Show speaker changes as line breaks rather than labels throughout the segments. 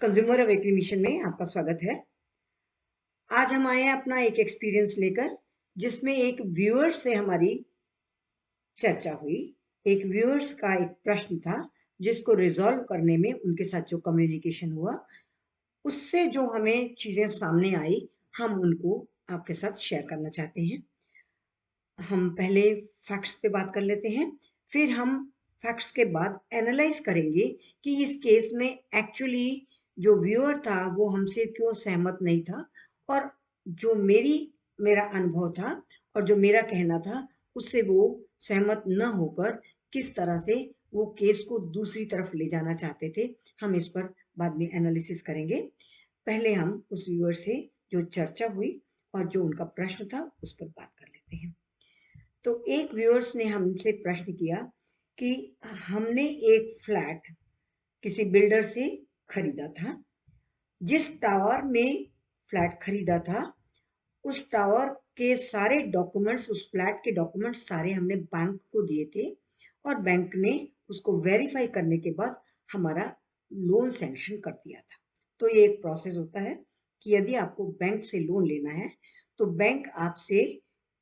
Consumer awakening mission में आपका स्वागत है। आज हम आए हैं अपना एक एक्सपीरियंस लेकर, जिसमें एक व्यूअर से हमारी चर्चा हुई। एक व्यूअर्स का एक प्रश्न था जिसको रिजॉल्व करने में उनके साथ जो कम्युनिकेशन हुआ, उससे जो हमें चीजें सामने आई, हम उनको आपके साथ शेयर करना चाहते हैं। हम पहले फैक्ट्स पे बात कर लेते हैं, फिर हम फैक्ट्स के बाद एनालाइज करेंगे कि इस केस में एक्चुअली जो व्यूअर था वो हमसे क्यों सहमत नहीं था, और जो मेरा अनुभव था और जो मेरा कहना था उससे वो सहमत न होकर किस तरह से वो केस को दूसरी तरफ ले जाना चाहते थे। हम इस पर बाद में एनालिसिस करेंगे। पहले हम उस व्यूअर से जो चर्चा हुई और जो उनका प्रश्न था उस पर बात कर लेते हैं। तो एक व्यूअर्स ने हमसे प्रश्न किया कि हमने एक फ्लैट किसी बिल्डर से खरीदा था। जिस टावर में फ्लैट खरीदा था उस टावर के सारे डॉक्यूमेंट्स, उस फ्लैट के डॉक्यूमेंट्स सारे हमने बैंक को दिए थे, और बैंक ने उसको वेरीफाई करने के बाद हमारा लोन सैंक्शन कर दिया था। तो ये एक प्रोसेस होता है कि यदि आपको बैंक से लोन लेना है तो बैंक आपसे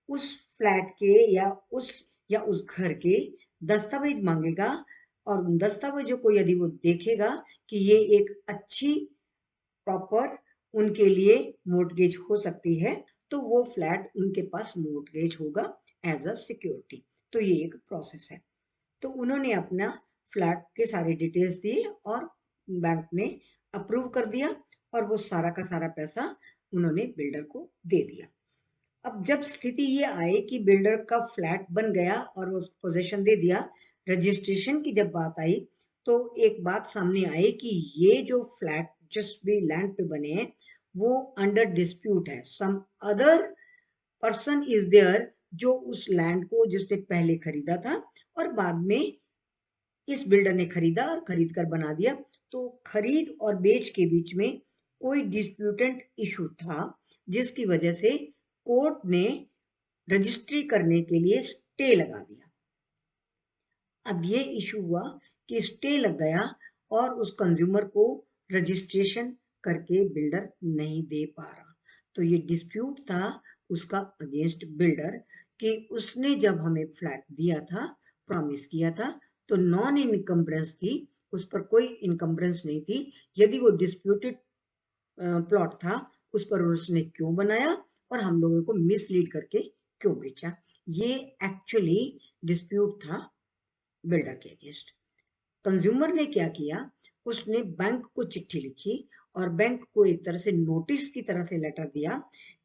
उस फ्लैट के या उस घर के दस्तावेज मांगेगा, और उन दस्तावेजों को यदि वो देखेगा कि ये एक अच्छी प्रॉपर उनके लिए मोर्टगेज हो सकती है, तो वो फ्लैट उनके पास मोर्टगेज होगा एज अ सिक्योरिटी। तो ये एक प्रोसेस है। तो उन्होंने अपना फ्लैट के सारे डिटेल्स दिए और बैंक ने अप्रूव कर दिया, और वो सारा का सारा पैसा उन्होंने बिल्डर को दे दिया। अब जब स्थिति ये आए कि बिल्डर का फ्लैट बन गया और वो पोजीशन दे दिया, रजिस्ट्रेशन की जब बात आई तो एक बात सामने आई कि ये जो फ्लैट जिस भी लैंड पे बने हैं वो अंडर डिस्प्यूट है। Some other person is there जो उस लैंड को जिसने पहले खरीदा था और बाद में इस बिल्डर ने खरीदा और खरीद कर बना दिया। तो खरीद और बेच के बीच में कोई डिस्प्यूटेड इशू था, जिसकी वजह से कोर्ट ने रजिस्ट्री करने के लिए स्टे लगा दिया। अब ये इशू हुआ कि स्टे लग गया और उस कंज्यूमर को रजिस्ट्रेशन करके बिल्डर नहीं दे पा रहा। तो ये डिस्प्यूट था उसका अगेंस्ट बिल्डर कि उसने जब हमें फ्लैट दिया था, प्रॉमिस किया था, तो नॉन इनकम्बरेंस थी, उस पर कोई इनकम्बरेंस नहीं थी। यदि वो डिस्प्यूटेड प्लॉट था उस पर उसने क्यों बनाया और हम लोगों को मिसलीड करके क्यों बेचा। ये एक्चुअली डिस्प्यूट था बिल्डर के अगेंस्ट। कंज्यूमर ने क्या किया, उसने बैंक को चिट्ठी लिखी और बैंक को एक तरह से नोटिस की तरह से लेटर दिया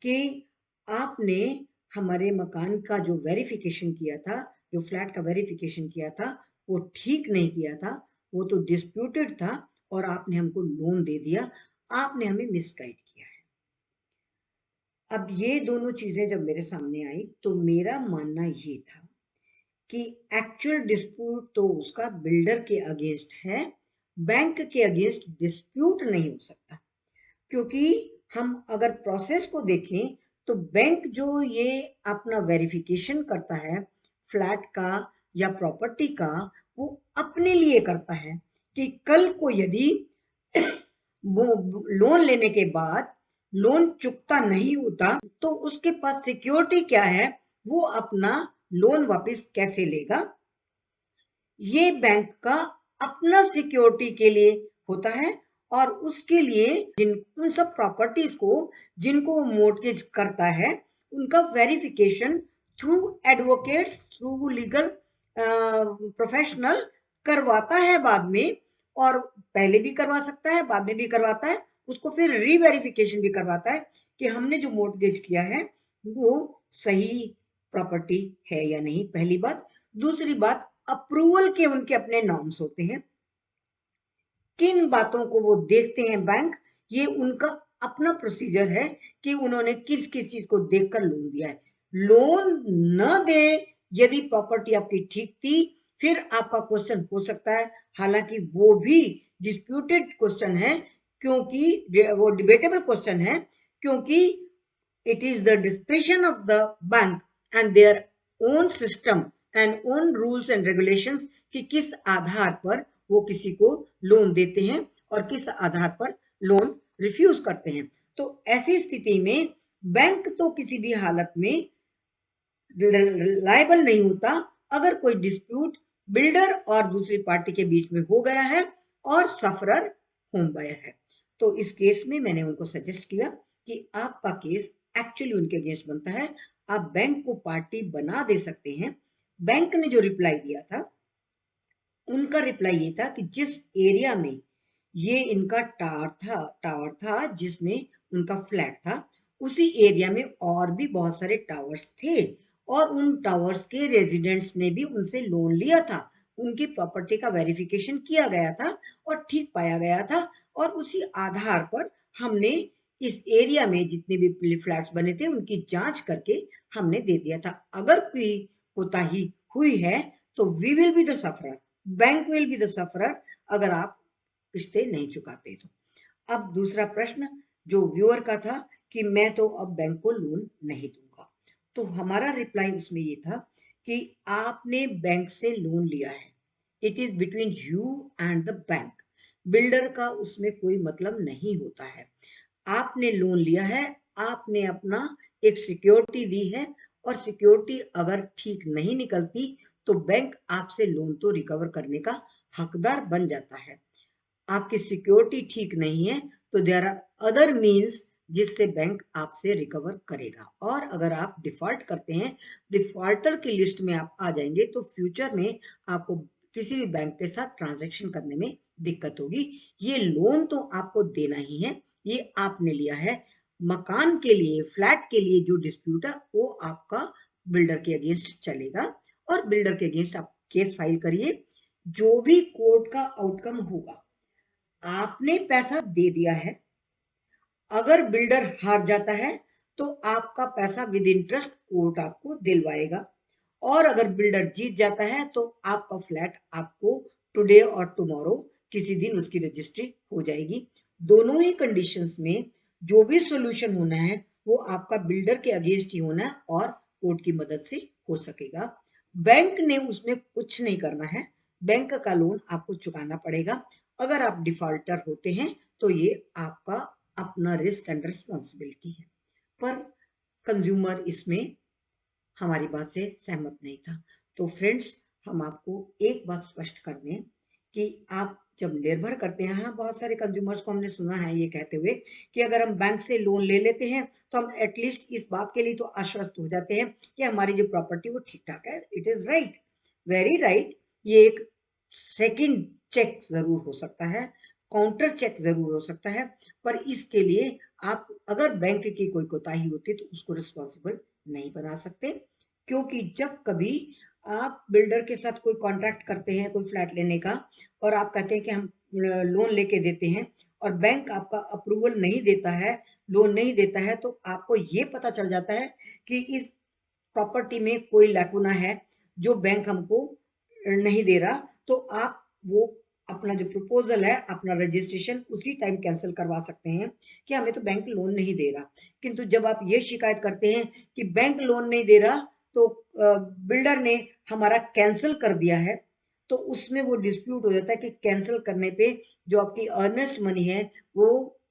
कि आपने हमारे मकान का जो वेरिफिकेशन किया था, जो फ्लैट का वेरिफिकेशन किया था, वो ठीक नहीं किया था, वो तो डिस्प्यूटेड था और आपने हमको लोन दे दिया, आपने हमें मिसगाइड किया है। अब ये दोनों चीजें जब मेरे सामने आई तो मेरा मानना ये था कि एक्चुअल डिस्प्यूट तो उसका बिल्डर के अगेंस्ट है, बैंक के अगेंस्ट डिस्प्यूट नहीं हो सकता। क्योंकि हम अगर प्रोसेस को देखें तो बैंक जो ये अपना वेरिफिकेशन करता है फ्लैट का या प्रॉपर्टी का, वो अपने लिए करता है कि कल को यदि वो लोन लेने के बाद लोन चुकता नहीं होता तो उसके पास सिक्योरिटी क्या है, वो अपना लोन वापस कैसे लेगा। ये बैंक का अपना सिक्योरिटी के लिए होता है, और उसके लिए उन सब प्रॉपर्टीज को जिनको वो मोर्टगेज करता है उनका verification through advocates, through legal professional करवाता है बाद में, और पहले भी करवा सकता है, बाद में भी करवाता है, उसको फिर रीवेरिफिकेशन भी करवाता है कि हमने जो मोर्टगेज किया है वो सही प्रॉपर्टी है या नहीं, पहली बात। दूसरी बात, अप्रूवल के उनके अपने नॉर्म्स होते हैं, किन बातों को वो देखते हैं बैंक, ये उनका अपना प्रोसीजर है कि उन्होंने किस किस चीज को देखकर लोन दिया है। लोन न दे यदि प्रॉपर्टी आपकी ठीक थी, फिर आपका क्वेश्चन हो सकता है, हालांकि वो भी डिस्प्यूटेड क्वेश्चन है, क्योंकि वो डिबेटेबल क्वेश्चन है, क्योंकि it is the discretion of the bank and their own system and own rules and regulations कि किस आधार पर वो किसी को लोन देते हैं और किस आधार पर लोन रिफ्यूज करते हैं। तो ऐसी स्थिति में बैंक तो किसी भी हालत में लायबल नहीं होता अगर कोई डिस्प्यूट बिल्डर और दूसरी पार्टी के बीच में हो गया है और सफरर होम बायर है। तो इस केस में मैंने उनको सजेस्ट किया कि आपका केस एक्चुअली उनके अगेंस्ट बनता है, आप बैंक को पार्टी बना दे सकते हैं। बैंक ने जो रिप्लाई दिया था, उनका रिप्लाई ये था कि जिस एरिया में ये इनका टावर था जिसमें उनका फ्लैट था, उसी एरिया में और भी बहुत सारे टावर्स थे और उन टावर्स के रेजिडेंट्स ने भी उनसे लोन लिया था। उनकी प्रॉपर्टी का वेरिफिकेशन किया गया था और ठीक पाया गया था और उसी आधार पर हमने इस एरिया में जितने भी फ्लैट्स बने थे उनकी जांच करके हमने दे दिया था। अगर कोई कोताही हुई है तो we will be the sufferer, bank will be the sufferer अगर आप किस्तें नहीं चुकाते तो। अब दूसरा प्रश्न जो व्यूअर का था कि मैं तो अब बैंक को लोन नहीं दूंगा, तो हमारा रिप्लाई उसमें ये था कि आपने बैंक से लोन लिया है, it is between you and the bank, builder का उसमें कोई मतलब नहीं होता है। आपने लोन लिया है, आपने अपना एक सिक्योरिटी दी है और सिक्योरिटी अगर ठीक नहीं निकलती तो बैंक आपसे लोन तो रिकवर करने का हकदार बन जाता है। आपकी सिक्योरिटी ठीक नहीं है तो देयर आर अदर मीन्स जिससे बैंक आपसे रिकवर करेगा, और अगर आप डिफॉल्ट करते हैं, डिफॉल्टर की लिस्ट में आप आ जाएंगे तो फ्यूचर में आपको किसी भी बैंक के साथ ट्रांजैक्शन करने में दिक्कत होगी। ये लोन तो आपको देना ही है, ये आपने लिया है। मकान के लिए, फ्लैट के लिए जो डिस्प्यूट है वो आपका बिल्डर के अगेंस्ट चलेगा और बिल्डर के अगेंस्ट आप केस फाइल करिए। जो भी कोर्ट का आउटकम होगा, आपने पैसा दे दिया है, अगर बिल्डर हार जाता है तो आपका पैसा विद इंटरेस्ट कोर्ट आपको दिलवाएगा, और अगर बिल्डर जीत जाता है तो आपका फ्लैट आपको टुडे और टुमारो किसी दिन उसकी रजिस्ट्री हो जाएगी। दोनों ही कंडीशंस में जो भी सॉल्यूशन होना है वो आपका बिल्डर के अगेंस्ट ही होना है और कोर्ट की मदद से हो सकेगा। बैंक ने उसमें कुछ नहीं करना है, बैंक का लोन आपको चुकाना पड़ेगा। अगर आप डिफॉल्टर होते हैं तो ये आपका अपना रिस्क एंड रिस्पॉन्सिबिलिटी है। पर कंज्यूमर इसमें हमारी बात से सहमत नहीं था। तो फ्रेंड्स, हम आपको एक बात स्पष्ट कर दें कि आप जब निर्भर करते हैं, हाँ बहुत सारे कंज्यूमर्स को हमने सुना है ये कहते हुए कि अगर हम बैंक से लोन ले लेते हैं तो हम एटलीस्ट इस बात के लिए तो आश्वस्त हो जाते हैं कि हमारी जो प्रॉपर्टी वो ठीक ठाक है। It is right, very right. ये एक सेकंड चेक जरूर हो सकता है, काउंटर चेक जरूर हो सकता है, पर इसके लिए आप अगर बैंक की कोई कोताही होती तो उसको रिस्पॉन्सिबल नहीं बना सकते। क्योंकि जब कभी आप बिल्डर के साथ कोई कॉन्ट्रैक्ट करते हैं कोई फ्लैट लेने का और आप कहते हैं कि हम लोन लेके देते हैं और बैंक आपका अप्रूवल नहीं देता है, लोन नहीं देता है, तो आपको ये पता चल जाता है कि इस प्रॉपर्टी में कोई लैकुना है जो बैंक हमको नहीं दे रहा, तो आप वो अपना जो प्रपोजल है, अपना रजिस्ट्रेशन उसी टाइम कैंसिल करवा सकते हैं कि हमें तो बैंक लोन नहीं दे रहा। किंतु जब आप ये शिकायत करते हैं कि बैंक लोन नहीं दे रहा तो बिल्डर ने हमारा कैंसिल कर दिया है, तो उसमें वो डिस्प्यूट हो जाता है कि कैंसिल करने पे जो आपकी अर्नेस्ट मनी है वो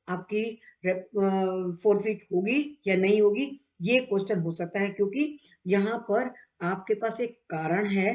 आपकी फोरफिट होगी या नहीं होगी, ये क्वेश्चन हो सकता है। क्योंकि यहाँ पर आपके पास एक कारण है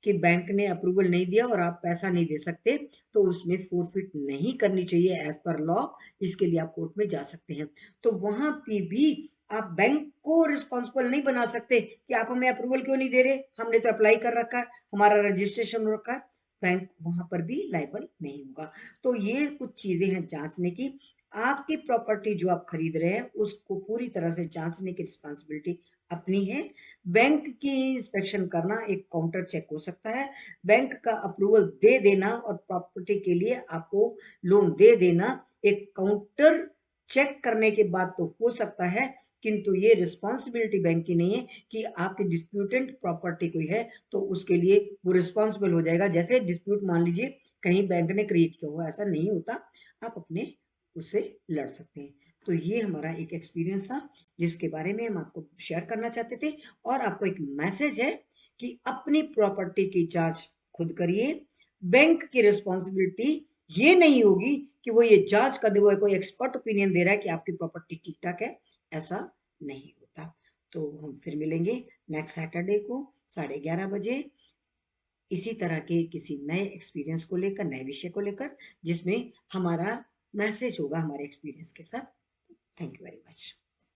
कि बैंक ने अप्रूवल नहीं दिया और आप पैसा नहीं दे सकते, तो उसमें फोरफिट नहीं करनी चाहिए एज पर लॉ। इसके लिए आप कोर्ट में जा सकते हैं। तो वहां पे भी आप बैंक को रिस्पॉन्सिबल नहीं बना सकते कि आप हमें अप्रूवल क्यों नहीं दे रहे, हमने तो अप्लाई कर रखा है, हमारा रजिस्ट्रेशन हो रखा है। बैंक वहां पर भी लायबल नहीं होगा। तो ये कुछ चीजें हैं जांचने की। आपकी प्रॉपर्टी जो आप खरीद रहे हैं उसको पूरी तरह से जांचने की रिस्पॉन्सिबिलिटी अपनी है। बैंक की इंस्पेक्शन करना एक काउंटर चेक हो सकता है, बैंक का अप्रूवल दे देना और प्रॉपर्टी के लिए आपको लोन दे देना एक काउंटर चेक करने के बाद तो हो सकता है, किंतु ये रिस्पॉन्सिबिलिटी बैंक की नहीं है कि आपकी डिस्प्यूटेड प्रॉपर्टी कोई है तो उसके लिए वो रिस्पॉन्सिबल हो जाएगा। जैसे डिस्प्यूट मान लीजिए कहीं बैंक ने क्रिएट किया हुआ, ऐसा नहीं होता, आप अपने उससे लड़ सकते हैं। तो ये हमारा एक एक्सपीरियंस था जिसके बारे में हम आपको शेयर करना चाहते थे, और आपको एक मैसेज है कि अपनी प्रॉपर्टी की जांच खुद करिए। बैंक की रिस्पॉन्सिबिलिटी ये नहीं होगी कि वो ये जांच कर दे, वो कोई एक्सपर्ट ओपिनियन दे रहा है कि आपकी प्रॉपर्टी ठीक ठाक है, ऐसा नहीं होता। तो हम फिर मिलेंगे नेक्स्ट सैटरडे को 11:30 बजे इसी तरह के किसी नए एक्सपीरियंस को लेकर, नए विषय को लेकर, जिसमें हमारा मैसेज होगा हमारे एक्सपीरियंस के साथ। Thank you very much.